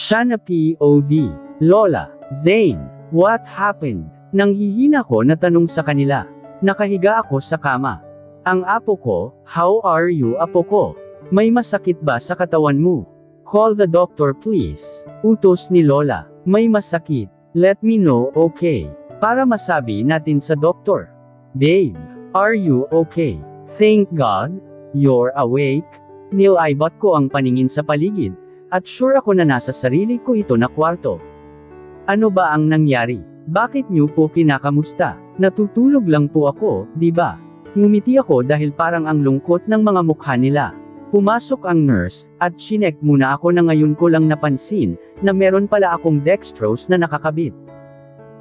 Shana POV. Lola, Zane, what happened? Nanghihina ko na tanong sa kanila. Nakahiga ako sa kama. Ang apo ko, how are you apo ko? May masakit ba sa katawan mo? Call the doctor please. Utos ni Lola. May masakit. Let me know okay. Para masabi natin sa doktor. Babe, are you okay? Thank God, you're awake. Nilibot ko ang paningin sa paligid, at sure ako na nasa sarili ko ito na kwarto. Ano ba ang nangyari? Bakit niyo po kinakamusta? Natutulog lang po ako, di ba? Ngumiti ako dahil parang ang lungkot ng mga mukha nila. Pumasok ang nurse, at chinek muna ako na ngayon ko lang napansin, na meron pala akong dextrose na nakakabit.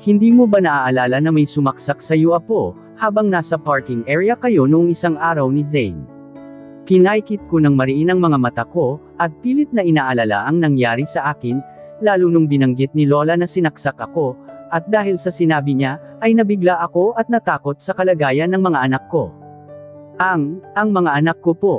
Hindi mo ba naaalala na may sumaksak sa iyo apo, habang nasa parking area kayo noong isang araw ni Zane? Kinaikit ko ng mariin ang mga mata ko, at pilit na inaalala ang nangyari sa akin, lalo nung binanggit ni Lola na sinaksak ako, at dahil sa sinabi niya, ay nabigla ako at natakot sa kalagayan ng mga anak ko. Ang mga anak ko po.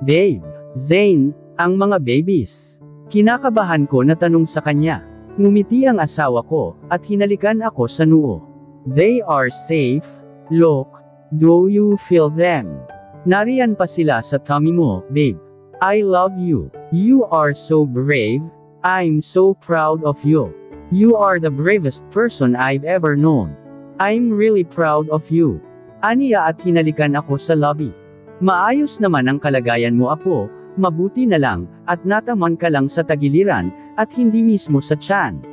Babe, Zane, ang mga babies. Kinakabahan ko na tanong sa kanya. Ngumiti ang asawa ko, at hinalikan ako sa noo. They are safe. Look, do you feel them? Nariyan pa sila sa tummy mo, babe. I love you. You are so brave. I'm so proud of you. You are the bravest person I've ever known. I'm really proud of you. Aniya at hinalikan ako sa lobby. Maayos naman ang kalagayan mo apo, mabuti na lang, at nataman ka lang sa tagiliran, at hindi mismo sa tiyan.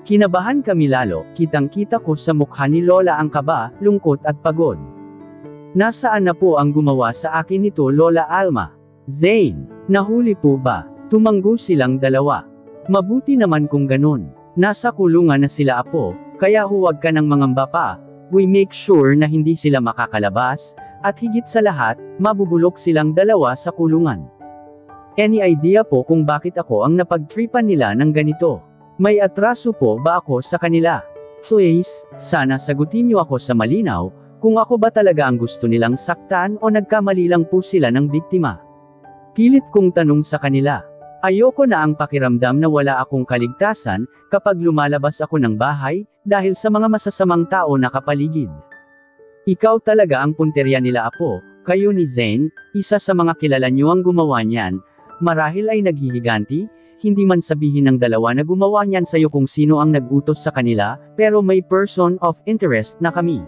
Kinabahan kami lalo, kitang-kita ko sa mukha ni Lola ang kaba, lungkot at pagod. Nasaan na po ang gumawa sa akin nito Lola Alma? Zane, nahuli po ba? Tumanggo silang dalawa. Mabuti naman kung ganun. Nasa kulungan na sila apo, kaya huwag ka ng mangamba pa. We make sure na hindi sila makakalabas, at higit sa lahat, mabubulok silang dalawa sa kulungan. Any idea po kung bakit ako ang napagtripan nila ng ganito? May atraso po ba ako sa kanila? Please, sana sagutin niyo ako sa malinaw, kung ako ba talaga ang gusto nilang saktan o nagkamali lang po sila ng biktima. Pilit kong tanong sa kanila. Ayoko na ang pakiramdam na wala akong kaligtasan, kapag lumalabas ako ng bahay, dahil sa mga masasamang tao na kapaligid. Ikaw talaga ang punterya nila apo, kayo ni Zane, isa sa mga kilala niyo ang gumawa niyan, marahil ay naghihiganti, hindi man sabihin ng dalawa na gumawa niyan sa'yo kung sino ang nag-utos sa kanila, pero may person of interest na kami.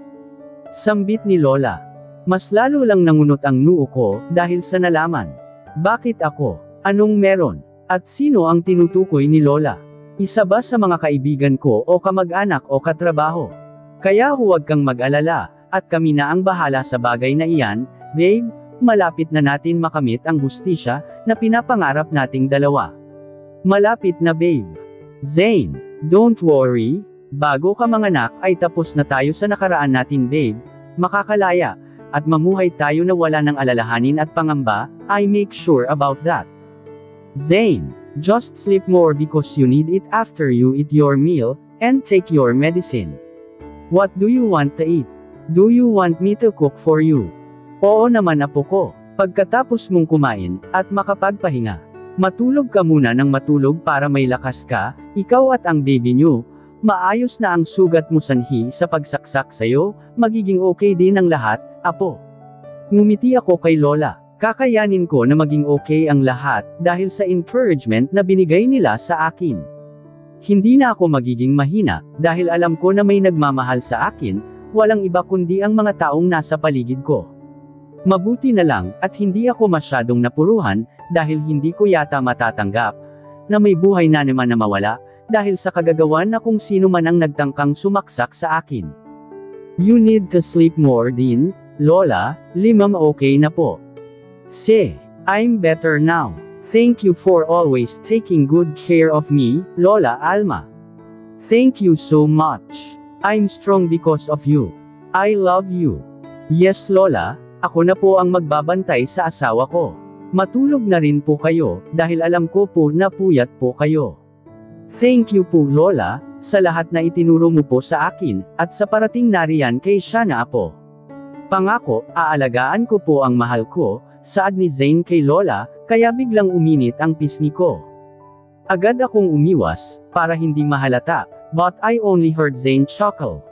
Sambit ni Lola. Mas lalo lang nangunot ang noo ko, dahil sa nalaman. Bakit ako? Anong meron? At sino ang tinutukoy ni Lola? Isa ba sa mga kaibigan ko o kamag-anak o katrabaho? Kaya huwag kang mag-alala, at kami na ang bahala sa bagay na iyan, babe, malapit na natin makamit ang hustisya, na pinapangarap nating dalawa. Malapit na babe. Zane, don't worry, bago ka manganak ay tapos na tayo sa nakaraan natin babe, makakalaya, at mamuhay tayo na wala ng alalahanin at pangamba, I make sure about that. Zane, just sleep more because you need it after you eat your meal, and take your medicine. What do you want to eat? Do you want me to cook for you? Oo naman apo ko. Pagkatapos mong kumain, at makapagpahinga. Matulog ka muna ng matulog para may lakas ka, ikaw at ang baby nyo. Maayos na ang sugat mo sanhi sa pagsaksak sayo, magiging okay din ang lahat, apo. Ngumiti ako kay Lola. Kakayanin ko na maging okay ang lahat, dahil sa encouragement na binigay nila sa akin. Hindi na ako magiging mahina, dahil alam ko na may nagmamahal sa akin, walang iba kundi ang mga taong nasa paligid ko. Mabuti na lang, at hindi ako masyadong napuruhan, dahil hindi ko yata matatanggap, na may buhay na naman na mawala, dahil sa kagagawan na kung sino man ang nagtangkang sumaksak sa akin. You need to sleep more din, Lola, limam okay na po. Say, I'm better now. Thank you for always taking good care of me, Lola Alma. Thank you so much. I'm strong because of you. I love you. Yes Lola, ako na po ang magbabantay sa asawa ko. Matulog na rin po kayo, dahil alam ko po na puyat po kayo. Thank you po Lola, sa lahat na itinuro mo po sa akin, at sa parating nariyan kay Shana apo. Pangako, aalagaan ko po ang mahal ko, saad ni Zane kay Lola, kaya biglang uminit ang pisngi ko. Agad akong umiwas, para hindi mahalata, but I only heard Zane chuckle.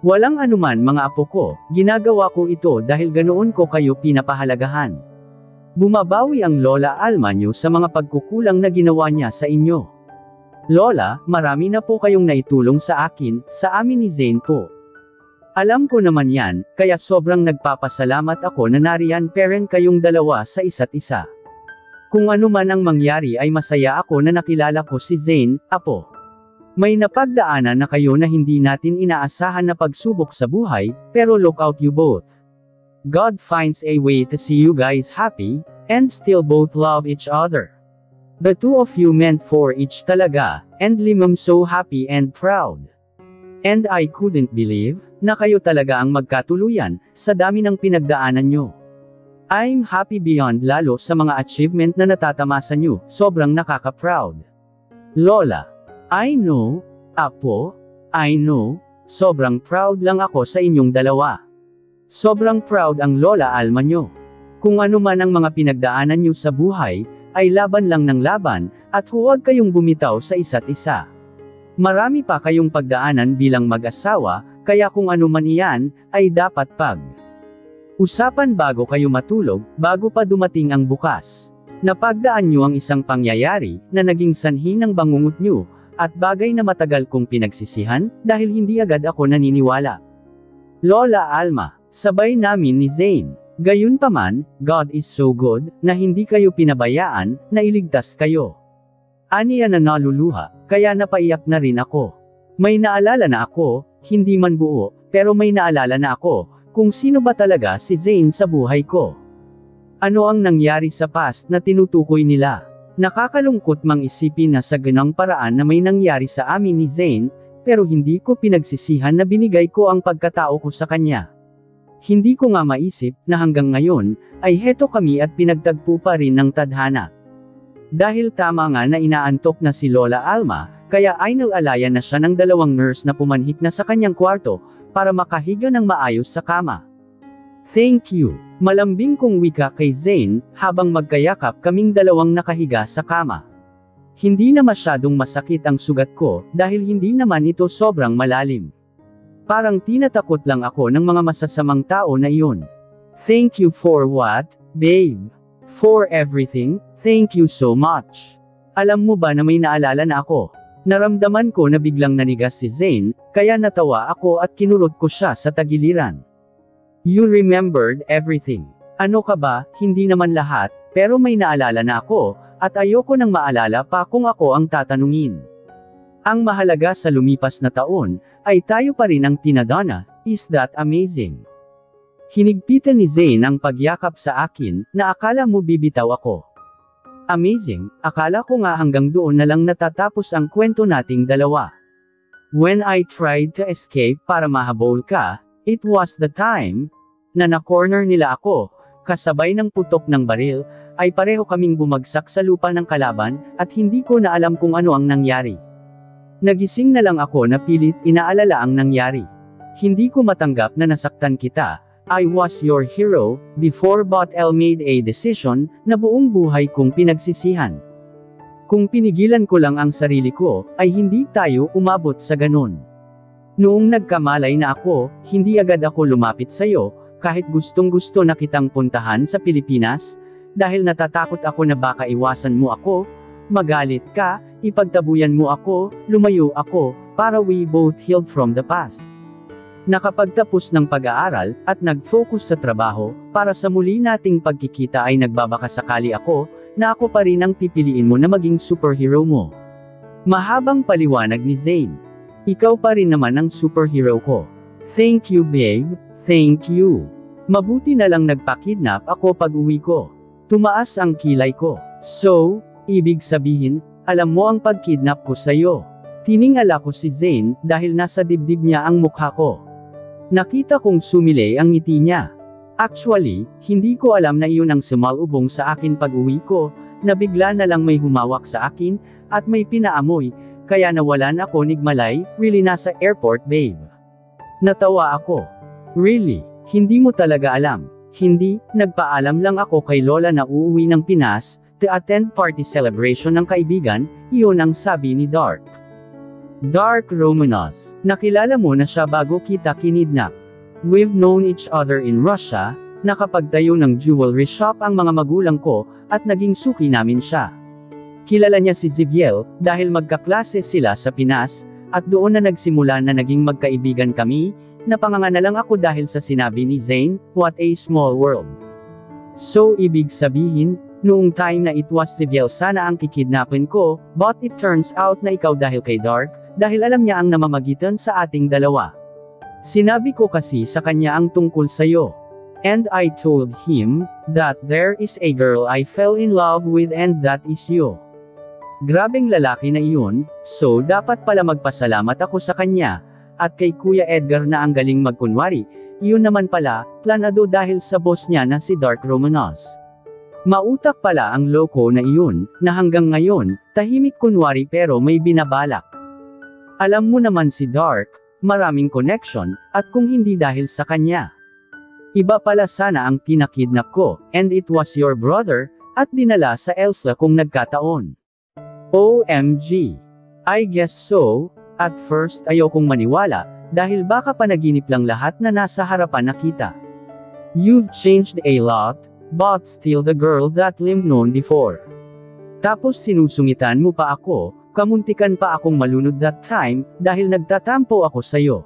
Walang anuman mga apo ko, ginagawa ko ito dahil ganoon ko kayo pinapahalagahan. Bumabawi ang Lola Alma niyo sa mga pagkukulang na ginawa niya sa inyo. Lola, marami na po kayong naitulong sa akin, sa amin ni Zane po. Alam ko naman yan, kaya sobrang nagpapasalamat ako na nariyan parent kayong dalawa sa isa't isa. Kung ano man ang mangyari ay masaya ako na nakilala ko si Zane, apo. May napagdaanan na kayo na hindi natin inaasahan na pagsubok sa buhay, pero look out you both. God finds a way to see you guys happy, and still both love each other. The two of you meant for each talaga, and I'm so happy and proud. And I couldn't believe, na kayo talaga ang magkatuluyan, sa dami ng pinagdaanan nyo. I'm happy beyond lalo sa mga achievement na natatamasa nyo, sobrang nakaka-proud. Lola. I know, apo, I know, sobrang proud lang ako sa inyong dalawa. Sobrang proud ang Lola Alma nyo. Kung ano man ang mga pinagdaanan nyo sa buhay, ay laban lang ng laban, at huwag kayong bumitaw sa isa't isa. Marami pa kayong pagdaanan bilang mag-asawa, kaya kung ano man iyan, ay dapat usapan bago kayo matulog, bago pa dumating ang bukas. Napagdaan nyo ang isang pangyayari, na naging sanhi ng bangungot nyo, at bagay na matagal kong pinagsisihan, dahil hindi agad ako naniniwala. Lola Alma, sabay namin ni Zane. Gayunpaman, God is so good, na hindi kayo pinabayaan, na iligtas kayo. Aniya na naluluha, kaya napaiyak na rin ako. May naalala na ako, hindi man buo, pero may naalala na ako, kung sino ba talaga si Zane sa buhay ko. Ano ang nangyari sa past na tinutukoy nila? Nakakalungkot mang isipin na sa ganang paraan na may nangyari sa amin ni Zane, pero hindi ko pinagsisihan na binigay ko ang pagkatao ko sa kanya. Hindi ko nga maisip, na hanggang ngayon, ay heto kami at pinagtagpo pa rin ng tadhana. Dahil tama nga na inaantok na si Lola Alma, kaya ay nag-alaya na siya ng 2 nurse na pumanhik na sa kanyang kwarto, para makahiga ng maayos sa kama. Thank you. Malambing kong wika kay Zane, habang magkayakap kaming 2 nakahiga sa kama. Hindi na masyadong masakit ang sugat ko, dahil hindi naman ito sobrang malalim. Parang tinatakot lang ako ng mga masasamang tao na iyon. Thank you for what, babe? For everything, thank you so much. Alam mo ba na may naalala na ako? Naramdaman ko na biglang nanigas si Zane, kaya natawa ako at kinurot ko siya sa tagiliran. You remembered everything. Ano ka ba, hindi naman lahat, pero may naalala na ako, at ayoko nang maalala pa kung ako ang tatanungin. Ang mahalaga sa lumipas na taon, ay tayo pa rin ang tinadhana, is that amazing? Hinigpitan ni Zane ang pagyakap sa akin, na akala mo bibitaw ako. Amazing, akala ko nga hanggang doon na lang natatapos ang kwento nating dalawa. When I tried to escape para mahabol ka, it was the time, na na-corner nila ako, kasabay ng putok ng baril, ay pareho kaming bumagsak sa lupa ng kalaban, at hindi ko na alam kung ano ang nangyari. Nagising na lang ako na pilit inaalala ang nangyari. Hindi ko matanggap na nasaktan kita. I was your hero, before but I made a decision, na buong buhay kong pinagsisihan. Kung pinigilan ko lang ang sarili ko, ay hindi tayo umabot sa ganon. Noong nagkamalay na ako, hindi agad ako lumapit sa'yo, kahit gustong-gusto na kitang puntahan sa Pilipinas, dahil natatakot ako na baka iwasan mo ako, magalit ka, ipagtabuyan mo ako, lumayo ako, para we both healed from the past. Nakapagtapos ng pag-aaral, at nag-focus sa trabaho, para sa muli nating pagkikita ay nagbabaka sakali ako, na ako pa rin ang pipiliin mo na maging superhero mo. Mahabang paliwanag ni Zane. Ikaw pa rin naman ang superhero ko. Thank you babe, thank you. Mabuti na lang nagpa-kidnap ako pag-uwi ko. Tumaas ang kilay ko. So, ibig sabihin, alam mo ang pag-kidnap ko sa'yo. Tiningala ko si Zane, dahil nasa dibdib niya ang mukha ko. Nakita kong sumilay ang ngiti niya. Actually, hindi ko alam na iyon ang sumalubong sa akin pag-uwi ko, na bigla na lang may humawak sa akin, at may pinaamoy, kaya nawalan ako nigmalay, really nasa airport babe. Natawa ako. Really, hindi mo talaga alam. Hindi, nagpaalam lang ako kay Lola na uuwi ng Pinas, to attend party celebration ng kaibigan, iyon ang sabi ni Dark. Dark Romanos, nakilala mo na siya bago kita kinidnap. We've known each other in Russia, nakapagtayo ng jewelry shop ang mga magulang ko, at naging suki namin siya. Kilala niya si Ziviel, dahil magkaklase sila sa Pinas, at doon na nagsimula na naging magkaibigan kami, napanganga na lang ako dahil sa sinabi ni Zane, what a small world. So ibig sabihin, noong time na it was Ziviel sana ang kikidnapin ko, but it turns out na ikaw dahil kay Dark, dahil alam niya ang namamagitan sa ating dalawa. Sinabi ko kasi sa kanya ang tungkol sa'yo. And I told him, that there is a girl I fell in love with and that is you. Grabeng lalaki na iyon, so dapat pala magpasalamat ako sa kanya, at kay Kuya Edgar na ang galing magkunwari, iyon naman pala, planado dahil sa boss niya na si Dark Romanos. Mautak pala ang loko na iyon, na hanggang ngayon, tahimik kunwari pero may binabalak. Alam mo naman si Dark, maraming connection, at kung hindi dahil sa kanya. Iba pala sana ang pinakidnap ko, and it was your brother, at dinala sa Elsa kung nagkataon. OMG. I guess so, at first ayokong maniwala, dahil baka panaginip lang lahat na nasa harapan nakita. You've changed a lot, but still the girl that Lim known before. Tapos sinusungitan mo pa ako, kamuntikan pa akong malunod that time, dahil nagtatampo ako sa'yo.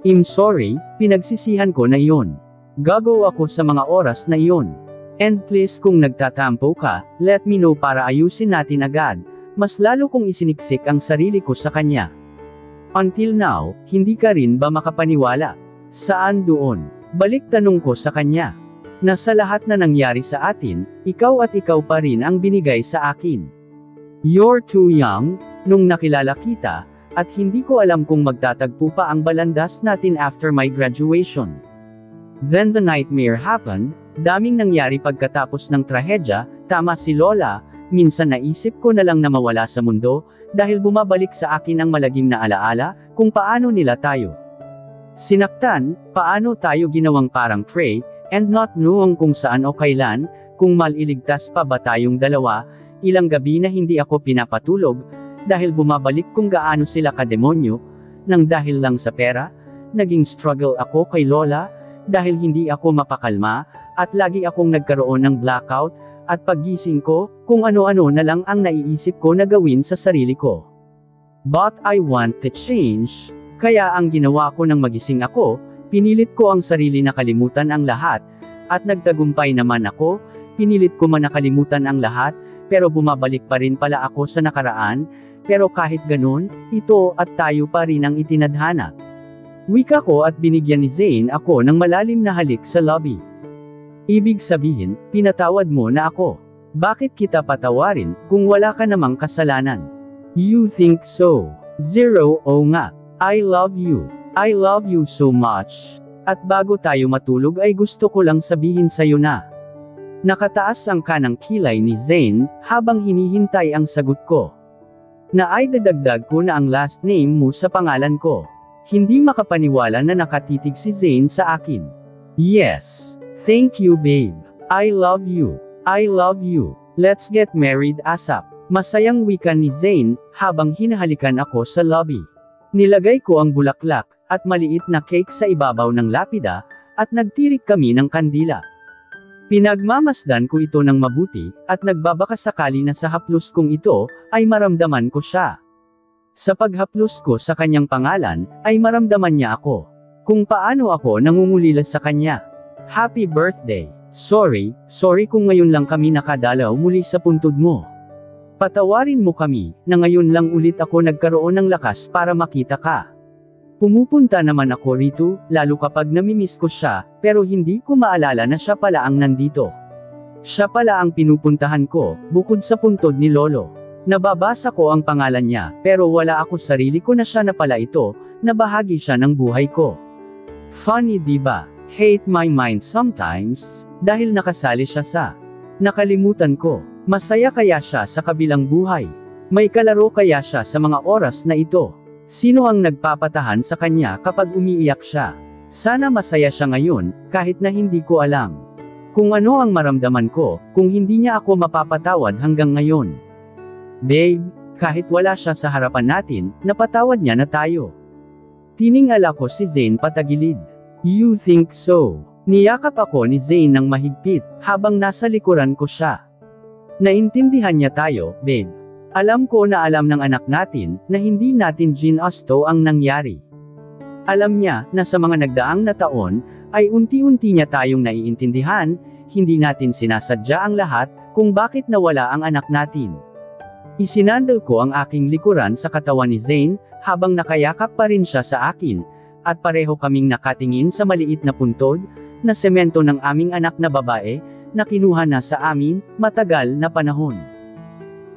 I'm sorry, pinagsisihan ko na iyon. Gago ako sa mga oras na iyon. And please kung nagtatampo ka, let me know para ayusin natin agad, mas lalo kong isiniksik ang sarili ko sa kanya. Until now, hindi ka rin ba makapaniwala? Saan doon? Balik tanong ko sa kanya. Na sa lahat na nangyari sa atin, ikaw at ikaw pa rin ang binigay sa akin. You're too young, nung nakilala kita, at hindi ko alam kung magtatagpo pa ang balandas natin after my graduation. Then the nightmare happened, daming nangyari pagkatapos ng trahedya, tama si Lola, minsan naisip ko na lang na mawala sa mundo, dahil bumabalik sa akin ang malagim na alaala, kung paano nila tayo sinaktan, paano tayo ginawang parang prey, and not knowing kung saan o kailan, kung maliligtas pa ba tayong dalawa. Ilang gabi na hindi ako pinapatulog, dahil bumabalik kung gaano sila kademonyo, nang dahil lang sa pera, naging struggle ako kay Lola, dahil hindi ako mapakalma, at lagi akong nagkaroon ng blackout, at paggising ko, kung ano-ano na lang ang naiisip ko na gawin sa sarili ko. But I want to change, kaya ang ginawa ko nang magising ako, pinilit ko ang sarili na kalimutan ang lahat, at nagtagumpay naman ako, pinilit ko man nakalimutan ang lahat, pero bumabalik pa rin pala ako sa nakaraan, pero kahit ganun, ito at tayo pa rin ang itinadhana. Wika ko at binigyan ni Zane ako ng malalim na halik sa lobby. Ibig sabihin, pinatawad mo na ako. Bakit kita patawarin, kung wala ka namang kasalanan? You think so? Zero, o nga. I love you. I love you so much. At bago tayo matulog ay gusto ko lang sabihin sa'yo na. Nakataas ang kanang kilay ni Zane, habang hinihintay ang sagot ko. Na ay dadagdag ko na ang last name mo sa pangalan ko. Hindi makapaniwala na nakatitig si Zane sa akin. Yes. Thank you babe. I love you. I love you. Let's get married ASAP. Masayang wika ni Zane, habang hinahalikan ako sa lobby. Nilagay ko ang bulaklak, at maliit na cake sa ibabaw ng lapida, at nagtirik kami ng kandila. Pinagmamasdan ko ito ng mabuti, at nagbabakasakali na sa haplos kong ito, ay maramdaman ko siya. Sa paghaplos ko sa kanyang pangalan, ay maramdaman niya ako. Kung paano ako nangungulila sa kanya. Happy birthday! Sorry kung ngayon lang kami nakadalaw muli sa puntod mo. Patawarin mo kami, na ngayon lang ulit ako nagkaroon ng lakas para makita ka. Pumupunta naman ako rito, lalo kapag namimiss ko siya, pero hindi ko maalala na siya pala ang nandito. Siya pala ang pinupuntahan ko, bukod sa puntod ni Lolo. Nababasa ko ang pangalan niya, pero wala ako sarili ko na siya na pala ito, na bahagi siya ng buhay ko. Funny diba? Hate my mind sometimes, dahil nakasali siya sa nakalimutan ko. Masaya kaya siya sa kabilang buhay? May kalaro kaya siya sa mga oras na ito? Sino ang nagpapatahan sa kanya kapag umiiyak siya? Sana masaya siya ngayon, kahit na hindi ko alam. Kung ano ang maramdaman ko, kung hindi niya ako mapapatawad hanggang ngayon. Babe, kahit wala siya sa harapan natin, napatawad niya na tayo. Tiningala ko si Zane patagilid. You think so? Niyakap ako ni Zane ng mahigpit, habang nasa likuran ko siya. Naintindihan niya tayo, babe. Alam ko na alam ng anak natin, na hindi natin ginusto ang nangyari. Alam niya, na sa mga nagdaang na taon, ay unti-unti niya tayong naiintindihan, hindi natin sinasadya ang lahat, kung bakit nawala ang anak natin. Isinandal ko ang aking likuran sa katawan ni Zane, habang nakayakap pa rin siya sa akin, at pareho kaming nakatingin sa maliit na puntod, na semento ng aming anak na babae, na kinuha na sa amin, matagal na panahon.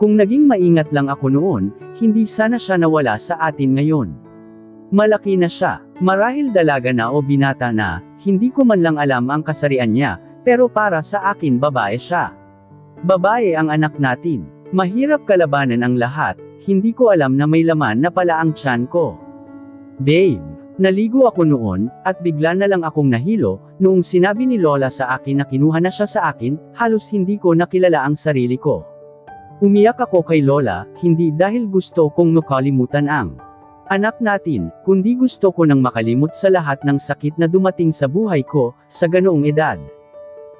Kung naging maingat lang ako noon, hindi sana siya nawala sa atin ngayon. Malaki na siya, marahil dalaga na o binata na, hindi ko man lang alam ang kasarian niya, pero para sa akin babae siya. Babae ang anak natin. Mahirap kalabanan ang lahat, hindi ko alam na may laman na pala ang tiyan ko. Babe, naligo ako noon, at bigla na lang akong nahilo, noong sinabi ni Lola sa akin na kinuha na siya sa akin, halos hindi ko nakilala ang sarili ko. Umiyak ako kay Lola, hindi dahil gusto kong makalimutan ang anak natin, kundi gusto ko nang makalimot sa lahat ng sakit na dumating sa buhay ko, sa ganoong edad.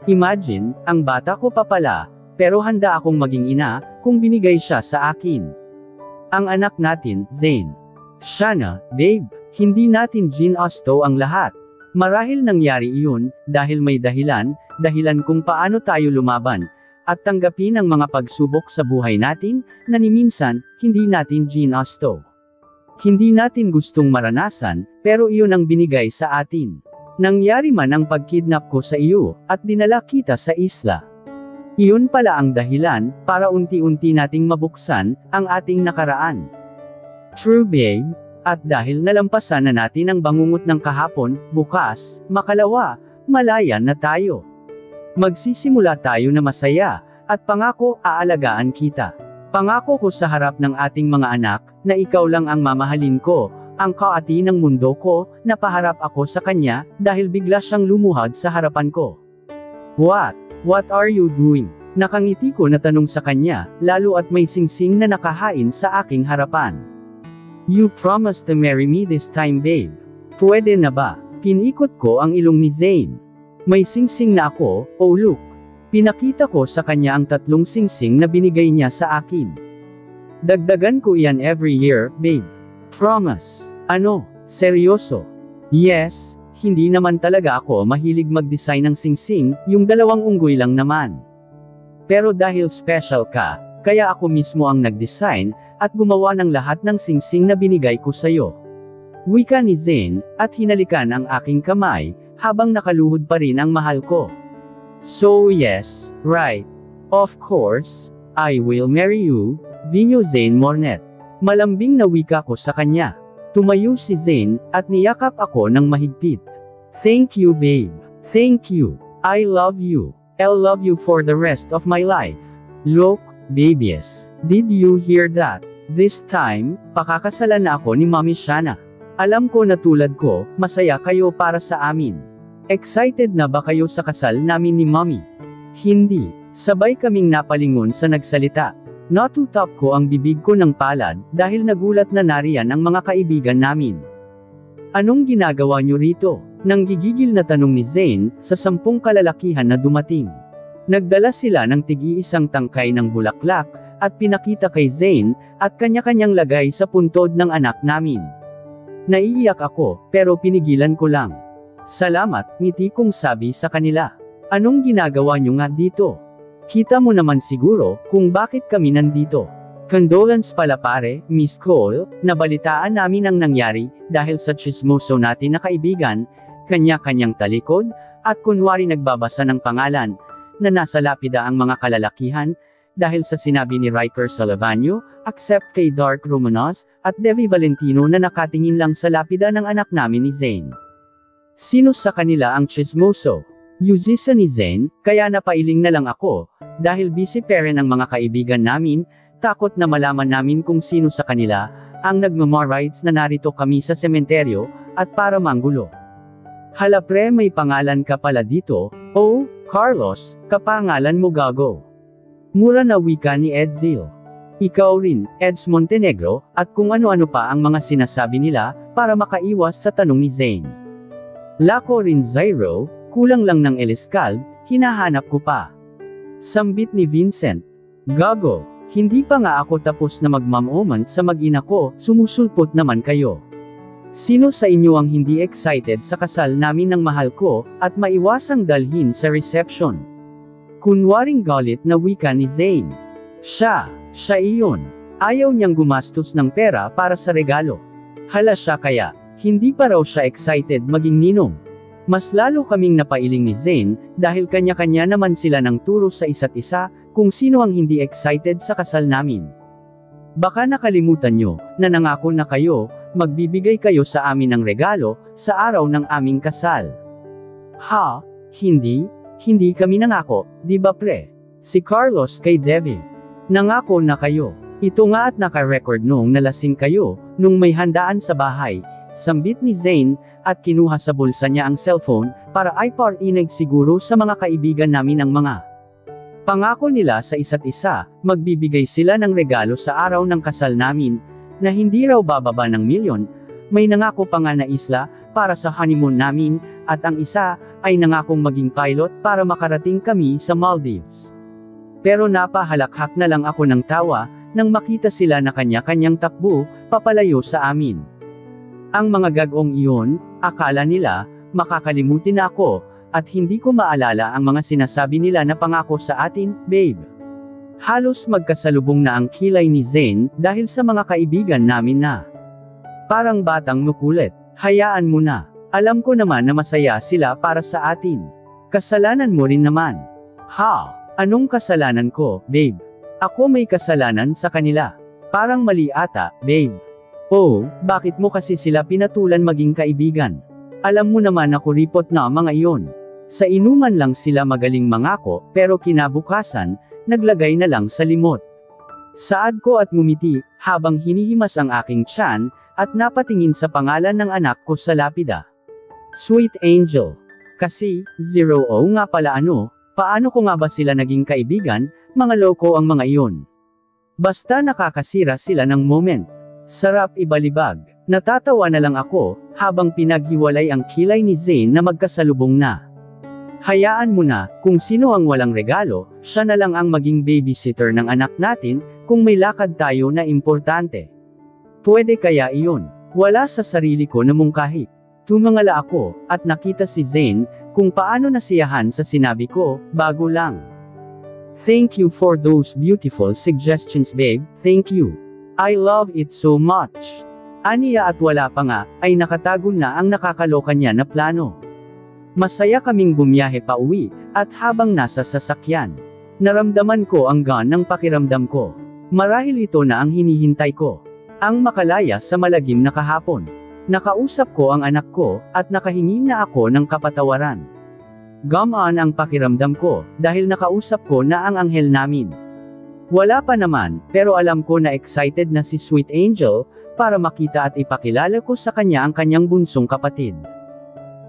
Imagine, ang bata ko pa pala, pero handa akong maging ina, kung binigay siya sa akin. Ang anak natin, Zane. Siya na, babe, hindi natin ginusto ang lahat. Marahil nangyari iyon, dahil may dahilan kung paano tayo lumaban, at tanggapin ang mga pagsubok sa buhay natin, na ni minsan, hindi natin ginusto. Hindi natin gustong maranasan, pero iyon ang binigay sa atin. Nangyari man ang pagkidnap ko sa iyo, at dinala kita sa isla. Iyon pala ang dahilan, para unti-unti nating mabuksan, ang ating nakaraan. True babe, at dahil nalampasan na natin ang bangungot ng kahapon, bukas, makalawa, malaya na tayo. Magsisimula tayo na masaya, at pangako, aalagaan kita. Pangako ko sa harap ng ating mga anak, na ikaw lang ang mamahalin ko, ang kaati ng mundo ko, na paharap ako sa kanya, dahil bigla siyang lumuhad sa harapan ko. What are you doing? Nakangiti ko na tanong sa kanya, lalo at may singsing na nakahain sa aking harapan. You promised to marry me this time, babe. Pwede na ba? Pinikot ko ang ilong ni Zane. May singsing na ako, oh look. Pinakita ko sa kanya ang 3 singsing na binigay niya sa akin. Dagdagan ko iyan every year, babe. Promise. Ano? Seryoso? Yes. Hindi naman talaga ako mahilig mag-design ng singsing, yung 2 unggoy lang naman. Pero dahil special ka, kaya ako mismo ang nag-design, at gumawa ng lahat ng singsing na binigay ko sa'yo. Wika ni Zane, at hinalikan ang aking kamay, habang nakaluhod pa rin ang mahal ko. So yes, right. Of course, I will marry you, Vinyo Zane Mornet. Malambing na wika ko sa kanya. Tumayo si Zane, at niyakap ako ng mahigpit. Thank you babe. Thank you. I love you. I'll love you for the rest of my life. Look, babies. Did you hear that? This time, pakakasalan na ako ni Mommy Shana. Alam ko na tulad ko, masaya kayo para sa amin. Excited na ba kayo sa kasal namin ni Mommy? Hindi. Sabay kaming napalingon sa nagsalita. Natutap ko ang bibig ko ng palad, dahil nagulat na nariyan ang mga kaibigan namin. Anong ginagawa niyo rito? Nang gigigil na tanong ni Zane, sa 10 kalalakihan na dumating. Nagdala sila ng tig-iisang tangkay ng bulaklak, at pinakita kay Zane, at kanya-kanyang lagay sa puntod ng anak namin. Naiiyak ako, pero pinigilan ko lang. Salamat, ngiti kong sabi sa kanila. Anong ginagawa niyo nga dito? Kita mo naman siguro, kung bakit kami nandito. Condolence pala pare, Miss Cole, nabalitaan namin ang nangyari, dahil sa chismoso natin na kaibigan, kanya-kanyang talikod, at kunwari nagbabasa ng pangalan, na nasa lapida ang mga kalalakihan, dahil sa sinabi ni Riker Salavanyo, accept kay Dark Romanos, at Devi Valentino na nakatingin lang sa lapida ng anak namin ni Zane. Sino sa kanila ang chismoso? Yuzisa ni Zane, kaya napailing na lang ako, dahil busy parent ang mga kaibigan namin, takot na malaman namin kung sino sa kanila, ang nagmamarides na narito kami sa sementeryo, at para manggulo. Hala pre, may pangalan ka pala dito, oh, Carlos, kapangalan mo gago. Mura na wika ni Edzil. Ikaw rin, Eds Montenegro, at kung ano-ano pa ang mga sinasabi nila, para makaiwas sa tanong ni Zane. Lako rin Zyro, kulang lang ng Eliscald, hinahanap ko pa. Sambit ni Vincent. Gago, hindi pa nga ako tapos na magmamoment sa mag-ina ko, sumusulpot naman kayo. Sino sa inyo ang hindi excited sa kasal namin ng mahal ko, at maiwasang dalhin sa reception? Kunwaring galit na wika ni Zane. Siya iyon. Ayaw niyang gumastos ng pera para sa regalo. Hala siya kaya, hindi pa raw siya excited maging ninong. Mas lalo kaming napailing ni Zane, dahil kanya-kanya naman sila ng turo sa isa't isa, kung sino ang hindi excited sa kasal namin. Baka nakalimutan nyo, na nangako na kayo, magbibigay kayo sa amin ng regalo, sa araw ng aming kasal. Ha? Hindi kami nangako, di ba pre? Si Carlos kay Devi. Nangako na kayo. Ito nga at naka-record noong nalasing kayo, nung may handaan sa bahay, sambit ni Zane, at kinuha sa bulsa niya ang cellphone, para iparinig siguro sa mga kaibigan namin ang mga pangako nila sa isa't isa, magbibigay sila ng regalo sa araw ng kasal namin, na hindi raw bababa ng milyon, may nangako pa nga na isla, para sa honeymoon namin, at ang isa, ay nangakong maging pilot para makarating kami sa Maldives. Pero napahalakhak na lang ako ng tawa, nang makita sila na kanya-kanyang takbo, papalayo sa amin. Ang mga gagong iyon, akala nila, makakalimutin na ako, at hindi ko maalala ang mga sinasabi nila na pangako sa atin, babe. Halos magkasalubong na ang kilay ni Zane, dahil sa mga kaibigan namin na parang batang makulit. Hayaan mo na. Alam ko naman na masaya sila para sa atin. Kasalanan mo rin naman. Ha? Anong kasalanan ko, babe? Ako may kasalanan sa kanila. Parang mali ata, babe. Oh, bakit mo kasi sila pinatulan maging kaibigan? Alam mo naman na kuripot na mga iyon. Sa inuman lang sila magaling mangako, pero kinabukasan, naglagay na lang sa limot. Saad ko at ngumiti, habang hinihimas ang aking tiyan, at napatingin sa pangalan ng anak ko sa lapida. Sweet Angel. Kasi, Zero o nga pala ano, paano ko nga ba sila naging kaibigan, mga loko ang mga iyon. Basta nakakasira sila ng moment. Sarap ibalibag. Natatawa na lang ako, habang pinaghiwalay ang kilay ni Zane na magkasalubong na. Hayaan mo na, kung sino ang walang regalo, siya na lang ang maging babysitter ng anak natin, kung may lakad tayo na importante. Pwede kaya iyon. Wala sa sarili ko na mungkahi. Tumangala ako, at nakita si Zane, kung paano nasiyahan sa sinabi ko, bago lang. Thank you for those beautiful suggestions babe, thank you. I love it so much. Aniya at wala pa nga, ay nakatago na ang nakakaloka niya na plano. Masaya kaming bumiyahe pa uwi, at habang nasa sasakyan, naramdaman ko ang gaan ng pakiramdam ko. Marahil ito na ang hinihintay ko. Ang makalaya sa malagim na kahapon. Nakausap ko ang anak ko, at nakahingi na ako ng kapatawaran. Gamaan ang pakiramdam ko, dahil nakausap ko na ang anghel namin. Wala pa naman, pero alam ko na excited na si Sweet Angel, para makita at ipakilala ko sa kanya ang kanyang bunsong kapatid.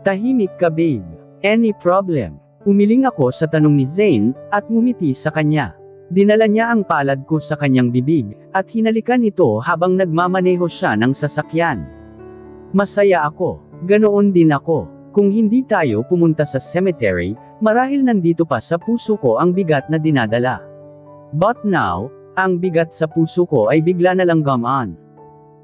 Tahimik ka babe. Any problem? Umiling ako sa tanong ni Zane, at ngumiti sa kanya. Dinala niya ang palad ko sa kanyang bibig, at hinalikan ito habang nagmamaneho siya ng sasakyan. Masaya ako. Ganoon din ako. Kung hindi tayo pumunta sa cemetery, marahil nandito pa sa puso ko ang bigat na dinadala. But now, ang bigat sa puso ko ay bigla na lang gumaan.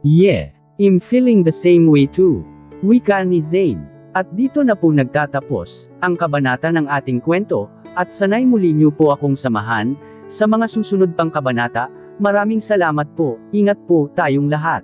Yeah, I'm feeling the same way too. Wika ni Zane. At dito na po nagtatapos ang kabanata ng ating kwento, at sanay muli niyo po akong samahan sa mga susunod pang kabanata. Maraming salamat po. Ingat po tayong lahat.